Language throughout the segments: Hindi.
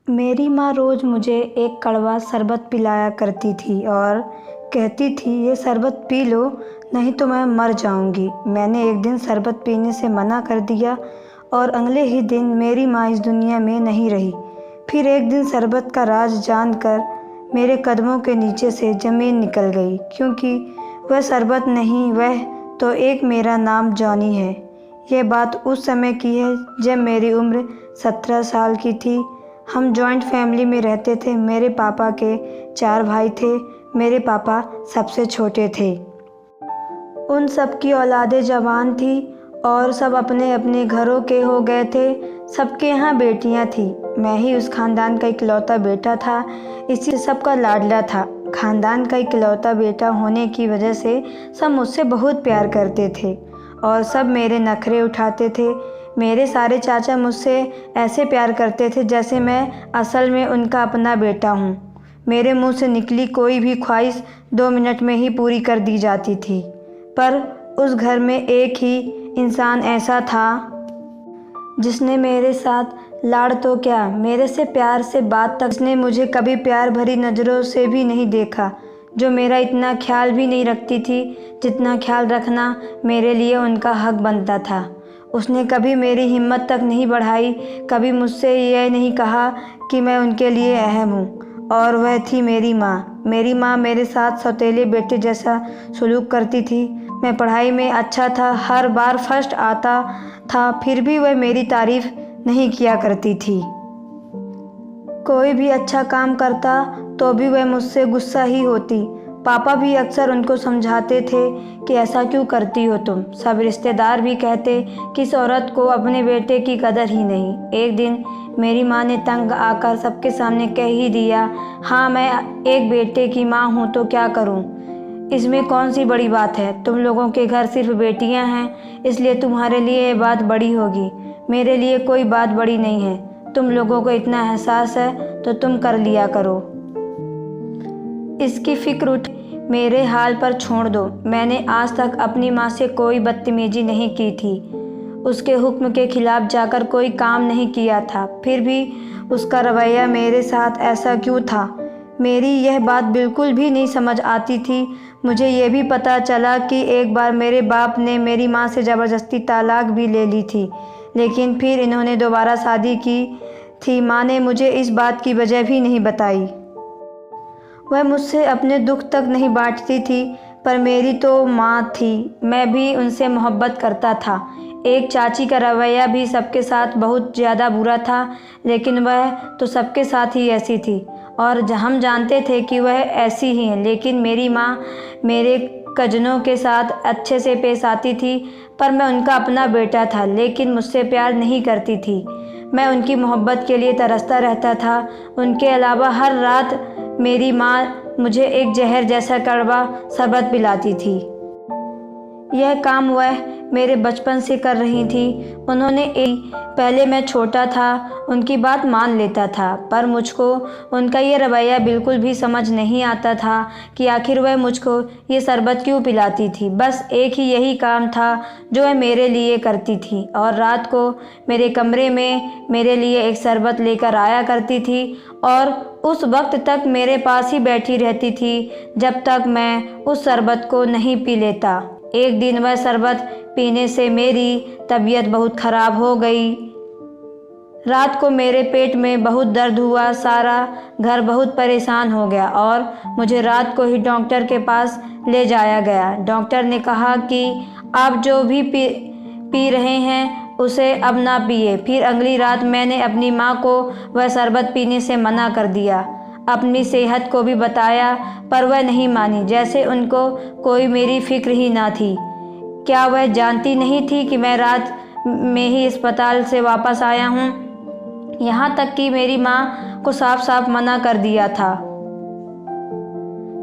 मेरी माँ रोज़ मुझे एक कड़वा शरबत पिलाया करती थी और कहती थी ये शरबत पी लो, नहीं तो मैं मर जाऊंगी। मैंने एक दिन शरबत पीने से मना कर दिया और अगले ही दिन मेरी माँ इस दुनिया में नहीं रही। फिर एक दिन शरबत का राज जानकर मेरे कदमों के नीचे से ज़मीन निकल गई, क्योंकि वह शरबत नहीं, वह तो एक मेरा नाम जॉनी है। यह बात उस समय की है जब मेरी उम्र 17 साल की थी। हम जॉइंट फैमिली में रहते थे। मेरे पापा के 4 भाई थे। मेरे पापा सबसे छोटे थे। उन सब की औलादें जवान थी और सब अपने अपने घरों के हो गए थे। सबके यहाँ बेटियाँ थी। मैं ही उस खानदान का इकलौता बेटा था, इसी सबका लाडला था। खानदान का इकलौता बेटा होने की वजह से सब मुझसे बहुत प्यार करते थे और सब मेरे नखरे उठाते थे। मेरे सारे चाचा मुझसे ऐसे प्यार करते थे जैसे मैं असल में उनका अपना बेटा हूँ। मेरे मुंह से निकली कोई भी ख्वाहिश 2 मिनट में ही पूरी कर दी जाती थी। पर उस घर में एक ही इंसान ऐसा था जिसने मेरे साथ लाड़ तो क्या, मेरे से प्यार से बात तक, जिसने मुझे कभी प्यार भरी नज़रों से भी नहीं देखा, जो मेरा इतना ख्याल भी नहीं रखती थी जितना ख्याल रखना मेरे लिए उनका हक बनता था। उसने कभी मेरी हिम्मत तक नहीं बढ़ाई, कभी मुझसे यह नहीं कहा कि मैं उनके लिए अहम हूँ। और वह थी मेरी माँ। मेरी माँ मेरे साथ सौतेले बेटे जैसा सलूक करती थी। मैं पढ़ाई में अच्छा था, हर बार फर्स्ट आता था, फिर भी वह मेरी तारीफ़ नहीं किया करती थी। कोई भी अच्छा काम करता तो भी वह मुझसे गुस्सा ही होती। पापा भी अक्सर उनको समझाते थे कि ऐसा क्यों करती हो तुम। सब रिश्तेदार भी कहते कि इस औरत को अपने बेटे की कदर ही नहीं। एक दिन मेरी माँ ने तंग आकर सबके सामने कह ही दिया, हाँ मैं एक बेटे की माँ हूँ तो क्या करूँ, इसमें कौन सी बड़ी बात है। तुम लोगों के घर सिर्फ बेटियाँ हैं, इसलिए तुम्हारे लिए ये बात बड़ी होगी। मेरे लिए कोई बात बड़ी नहीं है। तुम लोगों को इतना एहसास है तो तुम कर लिया करो। इसकी फिक्र उठ, मेरे हाल पर छोड़ दो। मैंने आज तक अपनी माँ से कोई बदतमीजी नहीं की थी, उसके हुक्म के खिलाफ जाकर कोई काम नहीं किया था। फिर भी उसका रवैया मेरे साथ ऐसा क्यों था, मेरी यह बात बिल्कुल भी नहीं समझ आती थी। मुझे ये भी पता चला कि एक बार मेरे बाप ने मेरी माँ से ज़बरदस्ती तलाक भी ले ली थी, लेकिन फिर इन्होंने दोबारा शादी की थी। माँ ने मुझे इस बात की वजह भी नहीं बताई। वह मुझसे अपने दुख तक नहीं बांटती थी, पर मेरी तो माँ थी, मैं भी उनसे मोहब्बत करता था। एक चाची का रवैया भी सबके साथ बहुत ज़्यादा बुरा था, लेकिन वह तो सबके साथ ही ऐसी थी और हम जानते थे कि वह ऐसी ही हैं। लेकिन मेरी माँ मेरे कज़नों के साथ अच्छे से पेश आती थी, पर मैं उनका अपना बेटा था, लेकिन मुझसे प्यार नहीं करती थी। मैं उनकी मोहब्बत के लिए तरसता रहता था। उनके अलावा हर रात मेरी माँ मुझे एक जहर जैसा कड़वा शरबत पिलाती थी। यह काम वह मेरे बचपन से कर रही थी। उन्होंने पहले मैं छोटा था, उनकी बात मान लेता था, पर मुझको उनका ये रवैया बिल्कुल भी समझ नहीं आता था कि आखिर वह मुझको ये शरबत क्यों पिलाती थी। बस एक ही यही काम था जो वह मेरे लिए करती थी और रात को मेरे कमरे में मेरे लिए एक शरबत लेकर आया करती थी और उस वक्त तक मेरे पास ही बैठी रहती थी जब तक मैं उस शरबत को नहीं पी लेता। एक दिन वह शरबत पीने से मेरी तबीयत बहुत ख़राब हो गई। रात को मेरे पेट में बहुत दर्द हुआ, सारा घर बहुत परेशान हो गया और मुझे रात को ही डॉक्टर के पास ले जाया गया। डॉक्टर ने कहा कि आप जो भी पी रहे हैं उसे अब ना पिए। फिर अगली रात मैंने अपनी माँ को वह शरबत पीने से मना कर दिया। अपनी सेहत को भी बताया, पर वह नहीं मानी, जैसे उनको कोई मेरी फिक्र ही ना थी। क्या वह जानती नहीं थी कि मैं रात में ही अस्पताल से वापस आया हूँ। यहाँ तक कि मेरी माँ को साफ साफ मना कर दिया था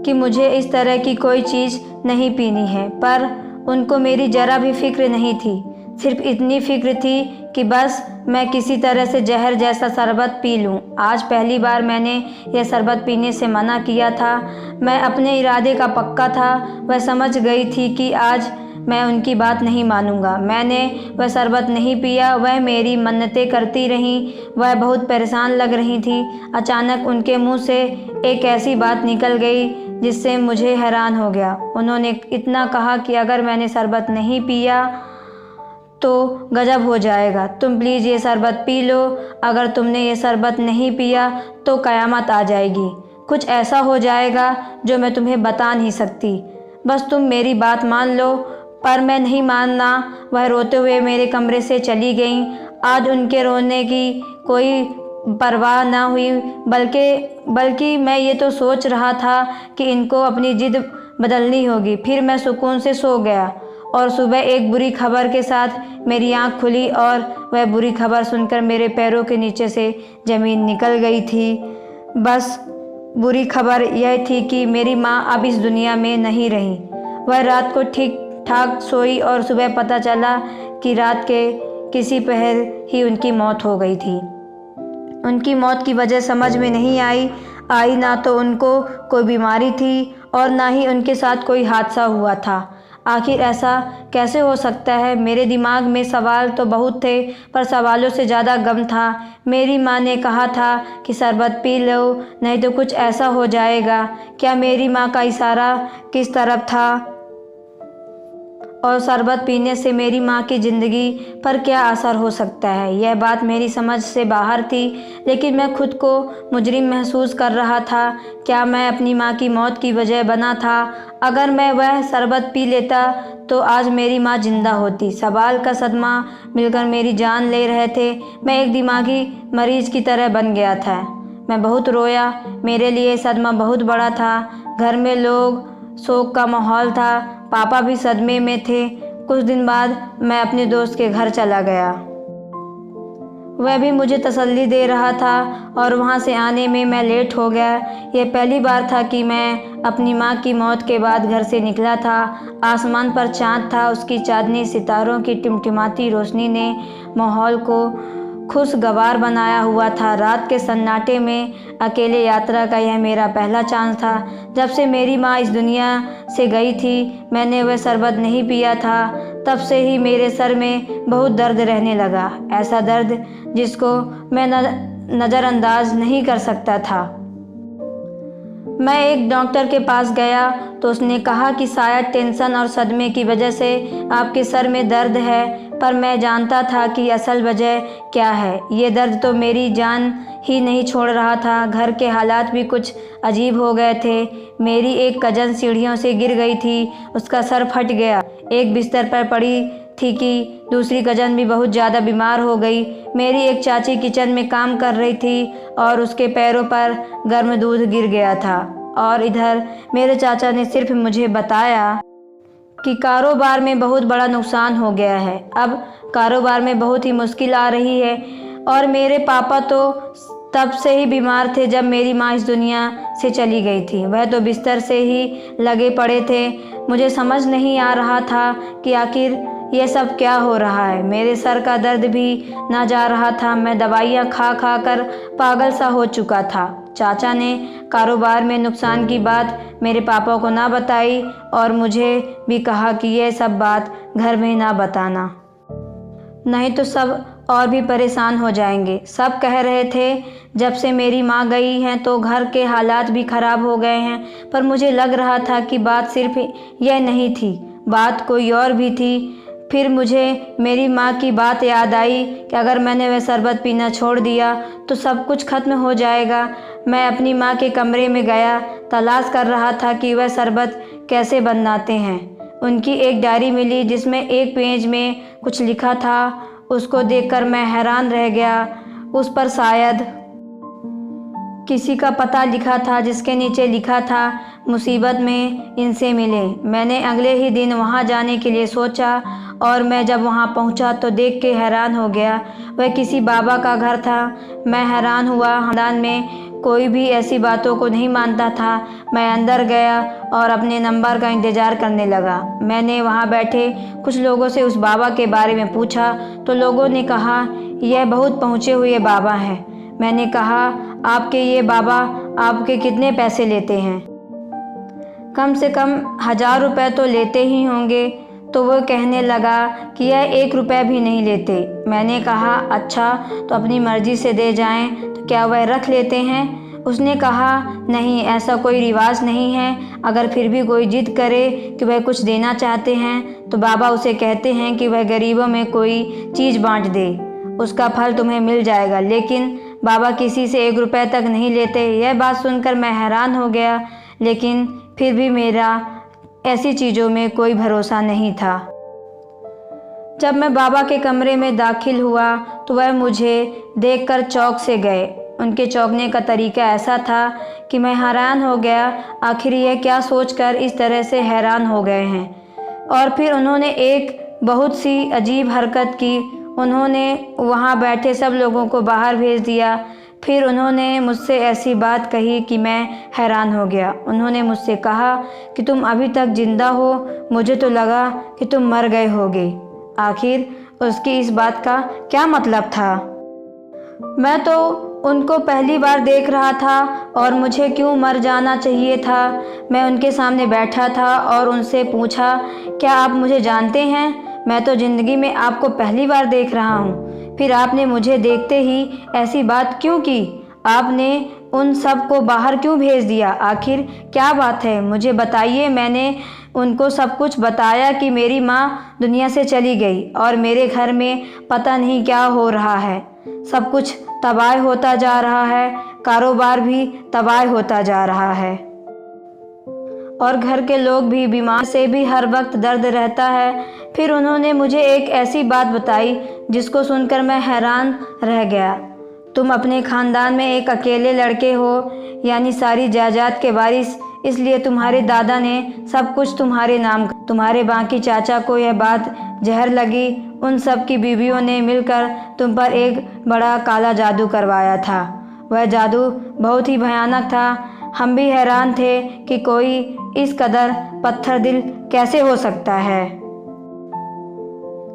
कि मुझे इस तरह की कोई चीज़ नहीं पीनी है, पर उनको मेरी ज़रा भी फिक्र नहीं थी। सिर्फ इतनी फिक्र थी कि बस मैं किसी तरह से जहर जैसा शरबत पी लूं। आज पहली बार मैंने यह शरबत पीने से मना किया था। मैं अपने इरादे का पक्का था। वह समझ गई थी कि आज मैं उनकी बात नहीं मानूंगा। मैंने वह शरबत नहीं पिया। वह मेरी मन्नतें करती रहीं। वह बहुत परेशान लग रही थी। अचानक उनके मुंह से एक ऐसी बात निकल गई जिससे मुझे हैरान हो गया। उन्होंने इतना कहा कि अगर मैंने शरबत नहीं पिया तो गजब हो जाएगा। तुम प्लीज़ ये शरबत पी लो। अगर तुमने ये शरबत नहीं पिया तो क़यामत आ जाएगी। कुछ ऐसा हो जाएगा जो मैं तुम्हें बता नहीं सकती। बस तुम मेरी बात मान लो। पर मैं नहीं मानना। वह रोते हुए मेरे कमरे से चली गईं। आज उनके रोने की कोई परवाह न हुई, बल्कि मैं ये तो सोच रहा था कि इनको अपनी जिद बदलनी होगी। फिर मैं सुकून से सो गया और सुबह एक बुरी खबर के साथ मेरी आँख खुली और वह बुरी खबर सुनकर मेरे पैरों के नीचे से ज़मीन निकल गई थी। बस बुरी खबर यह थी कि मेरी माँ अब इस दुनिया में नहीं रही। वह रात को ठीक ठाक सोई और सुबह पता चला कि रात के किसी पहर ही उनकी मौत हो गई थी। उनकी मौत की वजह समझ में नहीं आई ना तो उनको कोई बीमारी थी और ना ही उनके साथ कोई हादसा हुआ था। आखिर ऐसा कैसे हो सकता है? मेरे दिमाग में सवाल तो बहुत थे पर सवालों से ज़्यादा गम था। मेरी माँ ने कहा था कि शरबत पी लो नहीं तो कुछ ऐसा हो जाएगा। क्या मेरी माँ का इशारा किस तरफ था और शरबत पीने से मेरी माँ की ज़िंदगी पर क्या असर हो सकता है? यह बात मेरी समझ से बाहर थी, लेकिन मैं खुद को मुजरिम महसूस कर रहा था। क्या मैं अपनी माँ की मौत की वजह बना था? अगर मैं वह शरबत पी लेता तो आज मेरी माँ जिंदा होती। सवाल का सदमा मिलकर मेरी जान ले रहे थे। मैं एक दिमागी मरीज की तरह बन गया था। मैं बहुत रोया। मेरे लिए सदमा बहुत बड़ा था। घर में लोग शोक का माहौल था। पापा भी सदमे में थे। कुछ दिन बाद मैं अपने दोस्त के घर चला गया। वह भी मुझे तसल्ली दे रहा था और वहाँ से आने में मैं लेट हो गया। यह पहली बार था कि मैं अपनी माँ की मौत के बाद घर से निकला था। आसमान पर चाँद था। उसकी चांदनी सितारों की टिमटिमाती रोशनी ने माहौल को खुशगवार बनाया हुआ था। रात के सन्नाटे में अकेले यात्रा का यह मेरा पहला चांस था। जब से मेरी माँ इस दुनिया से गई थी मैंने वह शरबत नहीं पिया था। तब से ही मेरे सर में बहुत दर्द रहने लगा। ऐसा दर्द जिसको मैं नज़रअंदाज नहीं कर सकता था। मैं एक डॉक्टर के पास गया तो उसने कहा कि शायद टेंशन और सदमे की वजह से आपके सर में दर्द है, पर मैं जानता था कि असल वजह क्या है। ये दर्द तो मेरी जान ही नहीं छोड़ रहा था। घर के हालात भी कुछ अजीब हो गए थे। मेरी एक कज़न सीढ़ियों से गिर गई थी। उसका सर फट गया। एक बिस्तर पर पड़ी थी कि दूसरी कज़न भी बहुत ज़्यादा बीमार हो गई। मेरी एक चाची किचन में काम कर रही थी और उसके पैरों पर गर्म दूध गिर गया था। और इधर मेरे चाचा ने सिर्फ मुझे बताया कि कारोबार में बहुत बड़ा नुकसान हो गया है। अब कारोबार में बहुत ही मुश्किल आ रही है। और मेरे पापा तो तब से ही बीमार थे जब मेरी माँ इस दुनिया से चली गई थी। वह तो बिस्तर से ही लगे पड़े थे। मुझे समझ नहीं आ रहा था कि आखिर ये सब क्या हो रहा है। मेरे सर का दर्द भी ना जा रहा था। मैं दवाइयाँ खा खा कर पागल सा हो चुका था। चाचा ने कारोबार में नुकसान की बात मेरे पापा को ना बताई और मुझे भी कहा कि यह सब बात घर में ना बताना, नहीं तो सब और भी परेशान हो जाएंगे। सब कह रहे थे जब से मेरी माँ गई हैं तो घर के हालात भी ख़राब हो गए हैं, पर मुझे लग रहा था कि बात सिर्फ यह नहीं थी, बात कोई और भी थी। फिर मुझे मेरी माँ की बात याद आई कि अगर मैंने वह शरबत पीना छोड़ दिया तो सब कुछ ख़त्म हो जाएगा। मैं अपनी माँ के कमरे में गया, तलाश कर रहा था कि वह शरबत कैसे बनाते हैं। उनकी एक डायरी मिली जिसमें एक पेज में कुछ लिखा था। उसको देखकर मैं हैरान रह गया। उस पर शायद किसी का पता लिखा था जिसके नीचे लिखा था, मुसीबत में इनसे मिले। मैंने अगले ही दिन वहां जाने के लिए सोचा और मैं जब वहां पहुंचा तो देख के हैरान हो गया। वह किसी बाबा का घर था। मैं हैरान हुआ। खानदान में कोई भी ऐसी बातों को नहीं मानता था। मैं अंदर गया और अपने नंबर का इंतज़ार करने लगा। मैंने वहां बैठे कुछ लोगों से उस बाबा के बारे में पूछा तो लोगों ने कहा यह बहुत पहुँचे हुए बाबा हैं। मैंने कहा आपके ये बाबा आपके कितने पैसे लेते हैं? कम से कम 1000 रुपये तो लेते ही होंगे। तो वो कहने लगा कि यह 1 रुपया भी नहीं लेते। मैंने कहा अच्छा, तो अपनी मर्ज़ी से दे जाएं तो क्या वह रख लेते हैं? उसने कहा नहीं, ऐसा कोई रिवाज नहीं है। अगर फिर भी कोई जिद करे कि वह कुछ देना चाहते हैं तो बाबा उसे कहते हैं कि वह गरीबों में कोई चीज़ बांट दे, उसका फल तुम्हें मिल जाएगा। लेकिन बाबा किसी से 1 रुपये तक नहीं लेते। यह बात सुनकर मैं हैरान हो गया, लेकिन फिर भी मेरा ऐसी चीज़ों में कोई भरोसा नहीं था। जब मैं बाबा के कमरे में दाखिल हुआ तो वह मुझे देखकर चौंक से गए। उनके चौंकने का तरीका ऐसा था कि मैं हैरान हो गया, आखिर यह क्या सोचकर इस तरह से हैरान हो गए हैं। और फिर उन्होंने एक बहुत सी अजीब हरकत की। उन्होंने वहाँ बैठे सब लोगों को बाहर भेज दिया। फिर उन्होंने मुझसे ऐसी बात कही कि मैं हैरान हो गया। उन्होंने मुझसे कहा कि तुम अभी तक जिंदा हो, मुझे तो लगा कि तुम मर गए होगे। आखिर उसकी इस बात का क्या मतलब था? मैं तो उनको पहली बार देख रहा था और मुझे क्यों मर जाना चाहिए था। मैं उनके सामने बैठा था और उनसे पूछा, क्या आप मुझे जानते हैं? मैं तो ज़िंदगी में आपको पहली बार देख रहा हूँ। फिर आपने मुझे देखते ही ऐसी बात क्यों की? आपने उन सब को बाहर क्यों भेज दिया? आखिर क्या बात है, मुझे बताइए। मैंने उनको सब कुछ बताया कि मेरी माँ दुनिया से चली गई और मेरे घर में पता नहीं क्या हो रहा है। सब कुछ तबाह होता जा रहा है, कारोबार भी तबाह होता जा रहा है और घर के लोग भी बीमार से भी हर वक्त दर्द रहता है। फिर उन्होंने मुझे एक ऐसी बात बताई जिसको सुनकर मैं हैरान रह गया। तुम अपने ख़ानदान में एक अकेले लड़के हो, यानी सारी जायदाद के वारिस, इसलिए तुम्हारे दादा ने सब कुछ तुम्हारे नाम। तुम्हारे बाकी चाचा को यह बात जहर लगी। उन सब की बीवियों ने मिलकर तुम पर एक बड़ा काला जादू करवाया था। वह जादू बहुत ही भयानक था। हम भी हैरान थे कि कोई इस कदर पत्थर दिल कैसे हो सकता है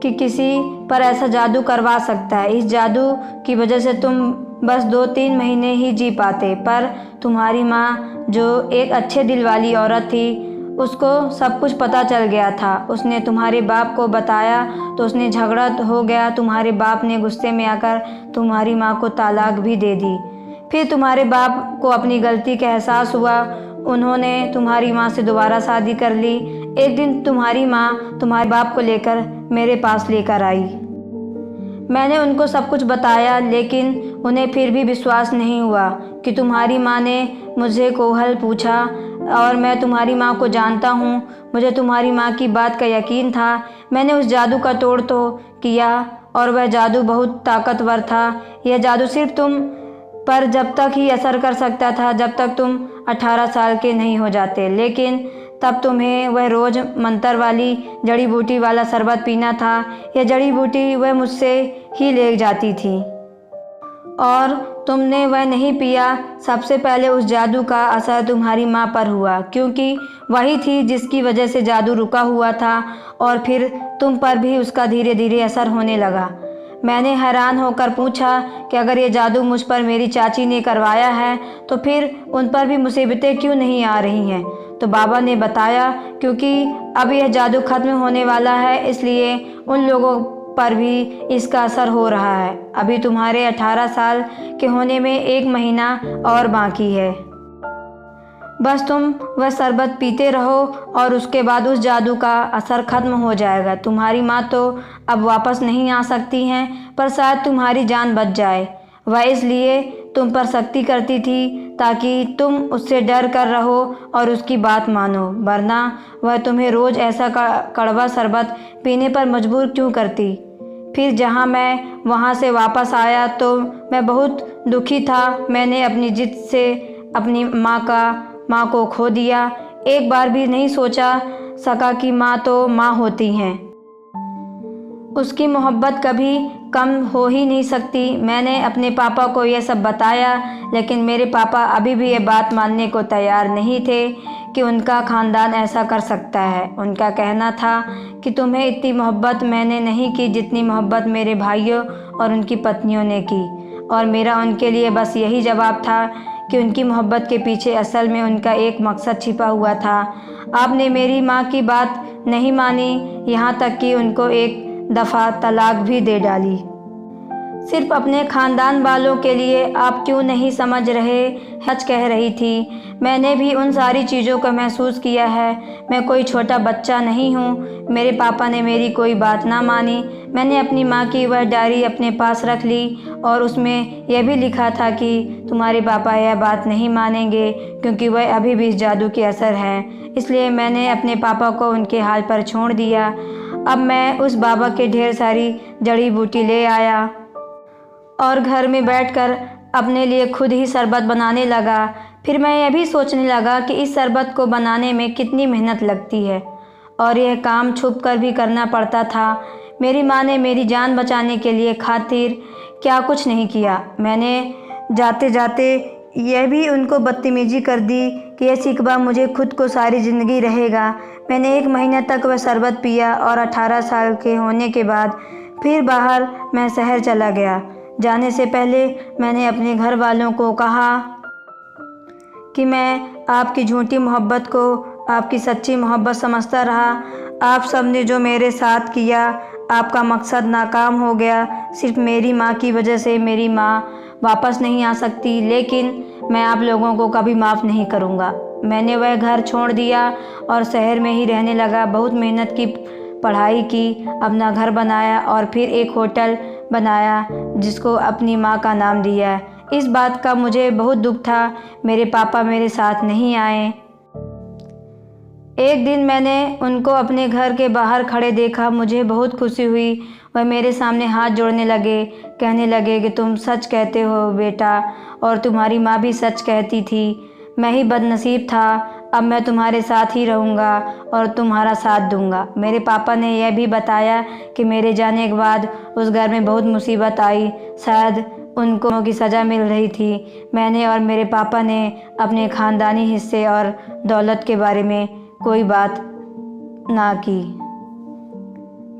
कि किसी पर ऐसा जादू करवा सकता है। इस जादू की वजह से तुम बस 2-3 महीने ही जी पाते, पर तुम्हारी माँ जो एक अच्छे दिल वाली औरत थी, उसको सब कुछ पता चल गया था। उसने तुम्हारे बाप को बताया तो उसने झगड़ा हो गया। तुम्हारे बाप ने गुस्से में आकर तुम्हारी माँ को तलाक भी दे दी। फिर तुम्हारे बाप को अपनी गलती का एहसास हुआ। उन्होंने तुम्हारी माँ से दोबारा शादी कर ली। एक दिन तुम्हारी माँ तुम्हारे बाप को लेकर मेरे पास लेकर आई। मैंने उनको सब कुछ बताया, लेकिन उन्हें फिर भी विश्वास नहीं हुआ कि तुम्हारी माँ ने मुझे कोहल पूछा और मैं तुम्हारी माँ को जानता हूँ। मुझे तुम्हारी माँ की बात का यकीन था। मैंने उस जादू का तोड़ तो किया और वह जादू बहुत ताकतवर था। यह जादू सिर्फ तुम पर जब तक ही असर कर सकता था जब तक तुम 18 साल के नहीं हो जाते, लेकिन तब तुम्हें वह रोज़ मंतर वाली जड़ी बूटी वाला शरबत पीना था। यह जड़ी बूटी वह मुझसे ही ले जाती थी और तुमने वह नहीं पिया। सबसे पहले उस जादू का असर तुम्हारी माँ पर हुआ, क्योंकि वही थी जिसकी वजह से जादू रुका हुआ था, और फिर तुम पर भी उसका धीरे धीरे असर होने लगा। मैंने हैरान होकर पूछा कि अगर ये जादू मुझ पर मेरी चाची ने करवाया है तो फिर उन पर भी मुसीबतें क्यों नहीं आ रही हैं? तो बाबा ने बताया, क्योंकि अब यह जादू ख़त्म होने वाला है, इसलिए उन लोगों पर भी इसका असर हो रहा है। अभी तुम्हारे 18 साल के होने में 1 महीना और बाकी है। बस तुम वह शरबत पीते रहो और उसके बाद उस जादू का असर ख़त्म हो जाएगा। तुम्हारी माँ तो अब वापस नहीं आ सकती हैं, पर शायद तुम्हारी जान बच जाए। वह इसलिए तुम पर सख्ती करती थी ताकि तुम उससे डर कर रहो और उसकी बात मानो, वरना वह तुम्हें रोज़ ऐसा कड़वा शरबत पीने पर मजबूर क्यों करती। फिर जहाँ मैं वहाँ से वापस आया तो मैं बहुत दुखी था। मैंने अपनी जिद से अपनी माँ को खो दिया। एक बार भी नहीं सोचा सका कि माँ तो माँ होती हैं, उसकी मोहब्बत कभी कम हो ही नहीं सकती। मैंने अपने पापा को यह सब बताया, लेकिन मेरे पापा अभी भी ये बात मानने को तैयार नहीं थे कि उनका ख़ानदान ऐसा कर सकता है। उनका कहना था कि तुम्हें इतनी मोहब्बत मैंने नहीं की जितनी मोहब्बत मेरे भाइयों और उनकी पत्नियों ने की, और मेरा उनके लिए बस यही जवाब था कि उनकी मोहब्बत के पीछे असल में उनका एक मकसद छिपा हुआ था। आपने मेरी माँ की बात नहीं मानी, यहाँ तक कि उनको एक दफ़ा तलाक भी दे डाली। सिर्फ अपने ख़ानदान वालों के लिए आप क्यों नहीं समझ रहे, सच कह रही थी। मैंने भी उन सारी चीज़ों को महसूस किया है। मैं कोई छोटा बच्चा नहीं हूँ। मेरे पापा ने मेरी कोई बात ना मानी। मैंने अपनी माँ की वह डायरी अपने पास रख ली और उसमें यह भी लिखा था कि तुम्हारे पापा यह बात नहीं मानेंगे क्योंकि वह अभी भी इस जादू के असर हैं। इसलिए मैंने अपने पापा को उनके हाल पर छोड़ दिया। अब मैं उस बाबा के ढेर सारी जड़ी बूटी ले आया और घर में बैठकर अपने लिए खुद ही शरबत बनाने लगा। फिर मैं यह भी सोचने लगा कि इस शरबत को बनाने में कितनी मेहनत लगती है और यह काम छुप कर भी करना पड़ता था। मेरी माँ ने मेरी जान बचाने के लिए खातिर क्या कुछ नहीं किया। मैंने जाते जाते यह भी उनको बदतमीजी कर दी कि यह शिकवा मुझे खुद को सारी ज़िंदगी रहेगा। मैंने 1 महीने तक वह शरबत पिया और 18 साल के होने के बाद फिर बाहर मैं शहर चला गया। जाने से पहले मैंने अपने घर वालों को कहा कि मैं आपकी झूठी मोहब्बत को आपकी सच्ची मोहब्बत समझता रहा। आप सब ने जो मेरे साथ किया, आपका मकसद नाकाम हो गया। सिर्फ मेरी माँ की वजह से मेरी माँ वापस नहीं आ सकती, लेकिन मैं आप लोगों को कभी माफ़ नहीं करूँगा। मैंने वह घर छोड़ दिया और शहर में ही रहने लगा। बहुत मेहनत की, पढ़ाई की, अपना घर बनाया और फिर एक होटल बनाया जिसको अपनी माँ का नाम दिया। इस बात का मुझे बहुत दुख था, मेरे पापा मेरे साथ नहीं आए। एक दिन मैंने उनको अपने घर के बाहर खड़े देखा। मुझे बहुत खुशी हुई। वह मेरे सामने हाथ जोड़ने लगे, कहने लगे कि तुम सच कहते हो बेटा, और तुम्हारी माँ भी सच कहती थी। मैं ही बदनसीब था। अब मैं तुम्हारे साथ ही रहूँगा और तुम्हारा साथ दूँगा। मेरे पापा ने यह भी बताया कि मेरे जाने के बाद उस घर में बहुत मुसीबत आई। शायद उनको की सज़ा मिल रही थी। मैंने और मेरे पापा ने अपने ख़ानदानी हिस्से और दौलत के बारे में कोई बात ना की।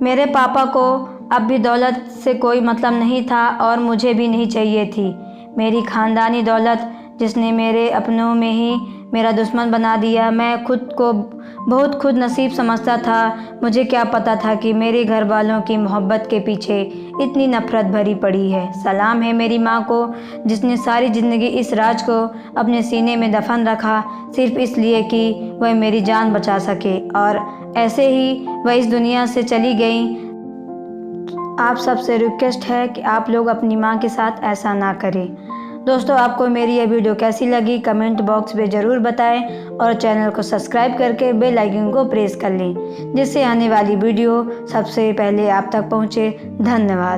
मेरे पापा को अब भी दौलत से कोई मतलब नहीं था और मुझे भी नहीं चाहिए थी। मेरी ख़ानदानी दौलत जिसने मेरे अपनों में ही मेरा दुश्मन बना दिया। मैं खुद को बहुत खुद नसीब समझता था। मुझे क्या पता था कि मेरे घर वालों की मोहब्बत के पीछे इतनी नफ़रत भरी पड़ी है। सलाम है मेरी माँ को जिसने सारी ज़िंदगी इस राज को अपने सीने में दफन रखा, सिर्फ इसलिए कि वह मेरी जान बचा सके, और ऐसे ही वह इस दुनिया से चली गई। आप सबसे रिक्वेस्ट है कि आप लोग अपनी माँ के साथ ऐसा ना करें। दोस्तों, आपको मेरी यह वीडियो कैसी लगी कमेंट बॉक्स में ज़रूर बताएं और चैनल को सब्सक्राइब करके बेल आइकन को प्रेस कर लें, जिससे आने वाली वीडियो सबसे पहले आप तक पहुँचे। धन्यवाद।